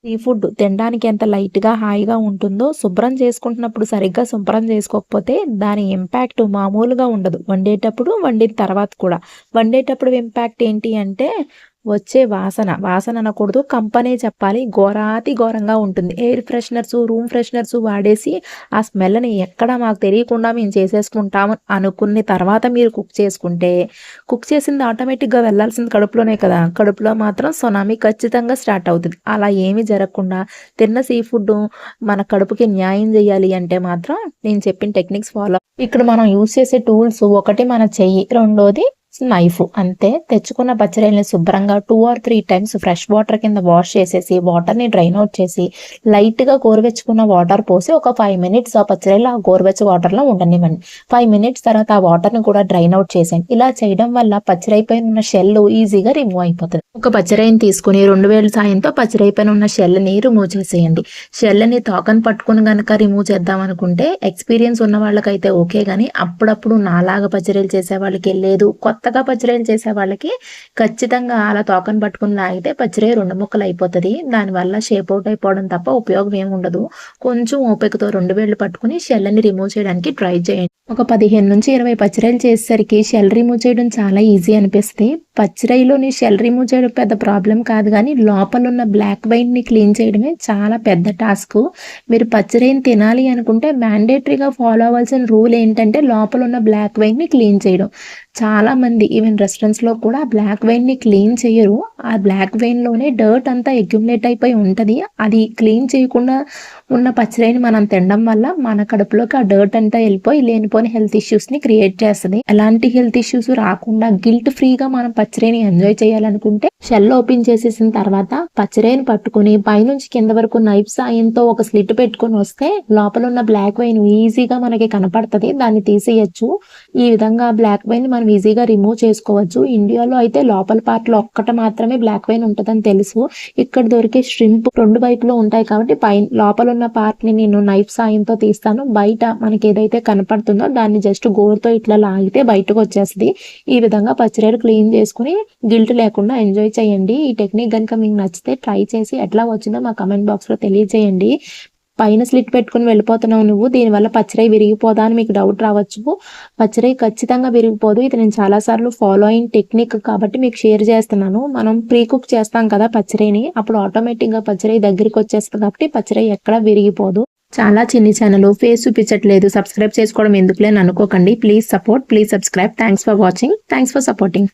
Sea food తినడానికి ఎంత లైట్‌గా, హాయిగా ఉంటుందో, శుభ్రం చేసుకుంటున్నప్పుడు సరిగ్గా శుభ్రం చేసుకోకపోతే దాని ఇంపాక్ట్ మామూలుగా ఉండదు. వండేటప్పుడు, వండిన తర్వాత కూడా. వండేటప్పుడు ఇంపాక్ట్ ఏంటి అంటే వచ్చే వాసన. వాసన అనకూడదు, కంపనే చెప్పాలి. ఘోరాతి ఘోరంగా ఉంటుంది. ఎయిర్ ఫ్రెషనర్సు, రూమ్ ఫ్రెషనర్సు వాడేసి ఆ స్మెల్‌ని ఎక్కడ మాకు తెలియకుండా మేము చేసేసుకుంటాము అనుకున్న తర్వాత మీరు కుక్ చేసుకుంటే, కుక్ చేసింది ఆటోమేటిక్‌గా వెళ్ళాల్సింది కడుపులోనే కదా! కడుపులో మాత్రం సునామీ ఖచ్చితంగా స్టార్ట్ అవుతది. అలా ఏమీ జరగకుండా తిన్న సీ ఫుడ్డు మన కడుపుకి న్యాయం చేయాలి అంటే మాత్రం నేను చెప్పిన టెక్నిక్స్ ఫాలో ఇక్కడ మనం యూజ్ చేసే టూల్స్ ఒకటి మన చెయ్యి, రెండోది నైఫ్ అంతే. తెచ్చుకున్న పచ్చిరొయ్యల్ని శుభ్రంగా 2 ఆర్ 3 టైమ్స్ ఫ్రెష్ వాటర్ కింద వాష్ చేసేసి, వాటర్‌ని డ్రైన్ ఔట్ చేసి, లైట్‌గా గోరువెచ్చకున్న వాటర్ పోసి ఒక 5 మినిట్స్ ఆ పచ్చిరొయ్యలు ఆ గోరువెచ్చ వాటర్‌లో ఉండనివ్వండి. 5 మినిట్స్ తర్వాత ఆ వాటర్‌ని కూడా డ్రైన్ ఔట్ చేసేయండి. ఇలా చేయడం వల్ల పచ్చిరొయ్య పైన ఉన్న షెల్ ఈజీగా రిమూవ్ అయిపోతది. ఒక పచ్చిరొయ్యని తీసుకొని 2 వేళ్ల సాయంతో పచ్చిరొయ్య పైన ఉన్న షెల్‌ని రిమూవ్ చేసేయండి. షెల్‌ని తోకని పట్టుకొని గనక రిమూవ్ చేద్దామనుకుంటే ఎక్స్‌పీరియన్స్ ఉన్న వాళ్ళకైతే ఓకే గానీ, అప్పుడప్పుడు నాలాగా పచ్చిరొయ్యలు చేసే వాళ్ళకి లేదు, కొత్తగా పచ్చిరొయ్యలు చేసే వాళ్ళకి ఖచ్చితంగా అలా తోకని పట్టుకొని లాగితే పచ్చిరొయ్య 2 ముక్కలు అయిపోతది. దానివల్ల షేప్ ఔట్ అయిపోవడం తప్ప ఉపయోగం ఏమి ఉండదు. కొంచెం ఓపికతో 2 వేళ్లు పట్టుకొని షెల్‌ని రిమూవ్ చేయడానికి ట్రై చేయండి. ఒక 15-20 పచ్చిరొయ్యలు చేసేసరికి షెల్ రిమూవ్ చేయడం చాలా ఈజీ అనిపిస్తది. పచ్చిరొయ్యలోని షెల్ రిమూవ్ చేయడం పెద్ద ప్రాబ్లమ్ కాదు గానీ, లోపలున్న బ్లాక్ వైట్‌ని క్లీన్ చేయడమే చాలా పెద్ద టాస్కు. మీరు పచ్చిరొయ్యని తినాలి అనుకుంటే మ్యాండేటరీగా ఫాలో అవ్వాల్సిన రూల్ ఏంటంటే లోపలున్న బ్లాక్ వైట్‌ని క్లీన్ చేయడం. చాలామంది ఈవెన్ రెస్టారెంట్స్‌లో కూడా బ్లాక్ వైన్‌ని క్లీన్ చెయ్యరు. ఆ బ్లాక్ వైన్‌లోనే డర్ట్ అంతా అక్యుములేట్ అయిపోయి ఉంటది. అది క్లీన్ చేయకుండా ఉన్న పచ్చిరొయ్యని మనం తినడం వల్ల మన కడుపులోకి ఆ డర్ట్ అంతా ఎళ్ళిపోయి లేనిపోని హెల్త్ ఇష్యూస్‌ని క్రియేట్ చేస్తది. ఎలాంటి హెల్త్ ఇష్యూస్ రాకుండా గిల్ట్ ఫ్రీగా మనం పచ్చిరొయ్యని ఎంజాయ్ చేయాలనుకుంటే షెల్ ఓపెన్ చేసేసిన తర్వాత పచ్చిరొయ్యని పట్టుకొని పైనుంచి కింద వరకు నైఫ్ సాయంతో ఒక స్లిట్ పెట్టుకొని వస్తే లోపల ఉన్న బ్లాక్ వైన్ ఈజీగా మనకి కనపడతది. దాన్ని తీసేయొచ్చు. ఈ విధంగా బ్లాక్ వైన్ మనం ఈజీగా రిమూవ్ చేసుకోవచ్చు. ఇండియాలో అయితే లోపల పార్ట్‌లో ఒక్కటి మాత్రమే బ్లాక్ వైన్ ఉంటదని తెలుసు. ఇక్కడ దొరికే ష్రింప్ 2 వైపులో ఉంటాయి కాబట్టి లోపలున్న పార్ట్‌ని నేను నైఫ్ సాయంతో తీస్తాను. బయట మనకి ఏదైతే కనపడుతుందో దాన్ని జస్ట్ గోరుతో ఇట్లా లాగితే బయటకొచ్చేస్తది. ఈ విధంగా పచ్చిరొయ్యలు క్లీన్ చేసుకొని గిల్ట్ లేకుండా ఎంజాయ్ చేయండి. ఈ టెక్నిక్ గనుక మీకు నచ్చితే ట్రై చేసి ఎట్లా వచ్చిందో మా కామెంట్ బాక్స్‌లో తెలియజేయండి. పైన స్లిట్ పెట్టుకొని వెళ్ళిపోతున్నావు నువ్వు, దీనివల్ల పచ్చిరొయ్య విరిగిపోదా అని మీకు డౌట్ రావచ్చు. పచ్చిరొయ్య ఖచ్చితంగా విరిగిపోదు. ఇది నేను చాలా సార్లు ఫాలో అయిన టెక్నిక్ కాబట్టి మీకు షేర్ చేస్తున్నాను. మనం ప్రీ కుక్ చేస్తాం కదా పచ్చిరొయ్యని, అప్పుడు ఆటోమేటిక్‌గా పచ్చిరొయ్య దగ్గరికొచ్చేస్తది కాబట్టి పచ్చిరొయ్య ఎక్కడ విరిగిపోదు. చాలా చిన్ని ఛానల్, ఫేస్ చూపించట్లేదు, సబ్స్క్రైబ్ చేసుకోవడం ఎందుకులే అని అనుకోకండి. Please support, please subscribe. Thanks for watching. Thanks for supporting.